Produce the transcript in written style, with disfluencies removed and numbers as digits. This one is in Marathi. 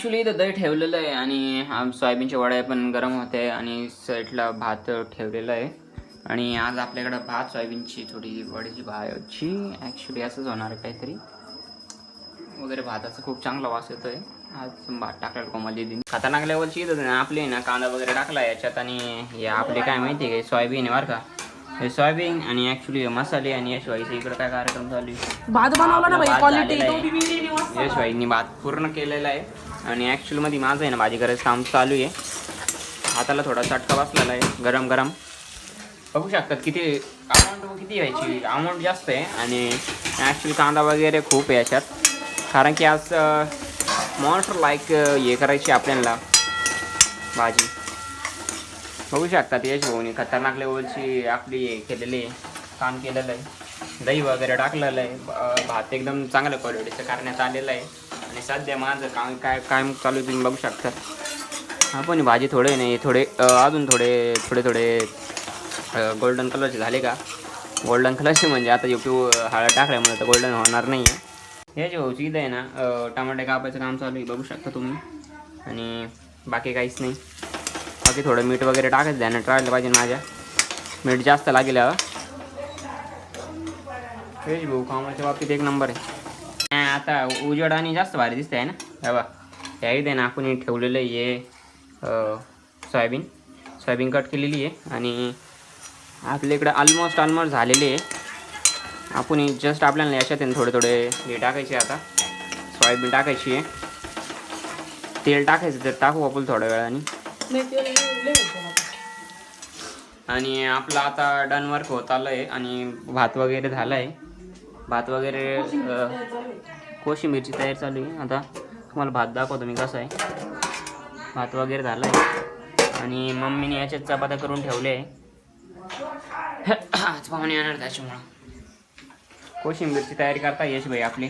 ॲक्च्युली इथं दही ठेवलेलं आहे आणि सोयाबीनच्या वड्या पण गरम होते आणि साईडला भात ठेवलेला आहे. आणि आज आपल्याकडं भात सोयाबीनची थोडी वडीची भाजी ॲक्च्युली असंच होणार आहे काहीतरी वगैरे. भाताचा खूप चांगला वास येतो आहे. आज भात टाकलेला कोमल दीदीने खतरनाक लेवलची इथं आपली आहे ना. कांदा वगैरे टाकला याच्यात आणि हे आपले काय माहिती आहे का सोयाबीन आहे बरं का. हे सोयाबीन आणि ॲक्च्युली मसाले आणि यशवाईचा इकडं काय कार्यक्रम चालू आहे. भात बनवला ना भाई क्वालिटी यशवाईनी भात पूर्ण केलेला आहे आणि ॲक्च्युअलमध्ये माझं आहे ना भाजी करायचं काम चालू आहे. हाताला थोडा चटका बसलेला आहे गरम गरम. बघू शकतात किती अमाऊंट किती व्हायची. अमाऊंट जास्त आहे आणि ॲक्च्युली कांदा वगैरे खूप आहे याच्यात. कारण की आज मॉन्स्टर लाईक हे करायची आपल्याला भाजी. बघू शकतात यश भाऊनी खतरनाक लेवलची आपली हे केलेली आहे, काम केलेलं आहे. दही वगैरे टाकलेलं आहे. भात एकदम चांगल्या क्वालिटीचं करण्यात आलेलं आहे आणि सध्या माझं काम काय चालू तुम्ही बघू शकता. आपण भाजी थोडे नाही थोडे अजून थोडे थोडे थोडे गोल्डन कलरचे झाले का. गोल्डन कलरचे म्हणजे आता यूट्यूब हळद टाकल्यामुळे तर गोल्डन होणार नाही आहे. हे जे भाऊची इथं आहे ना टमाटे कापायचं काम चालू आहे बघू शकता तुम्ही. आणि बाकी काहीच नाही. बाकी थोडं मीठ वगैरे टाकायचं ध्यानात राहिलं पाहिजे माझ्या. मीठ जास्त लागेल हेच भाऊ कामाच्या बाबतीत एक नंबर आहे. आता उजेड आणि जास्त भारी दिसतं आहे ना. बाबा ह्या इथे ना आपण ठेवलेलं आहे सोयाबीन कट केलेली आहे आणि आपल्या इकडं ऑलमोस्ट झालेली आहे. आपण जस्ट आपल्याला याच्यात थोडे थोडे हे टाकायचे. आता सोयाबीन टाकायची आहे. तेल टाकायचं तर टाकू आपण थोड्या वेळाने. आणि आपलं आता डन वर्क होत आलं आहे आणि भात वगैरे झाला आहे. भात वगैरे कोशिंबीरची तयारी चालू आहे. आता तुम्हाला भात दाखवतो मी कसा आहे. भात वगैरे झाला आहे आणि मम्मीने याच्यात चपात्या करून ठेवले आहे. आज पाहुणे येणार त्याच्यामुळं कोशिंबीरची तयारी करता यश भाई आपली.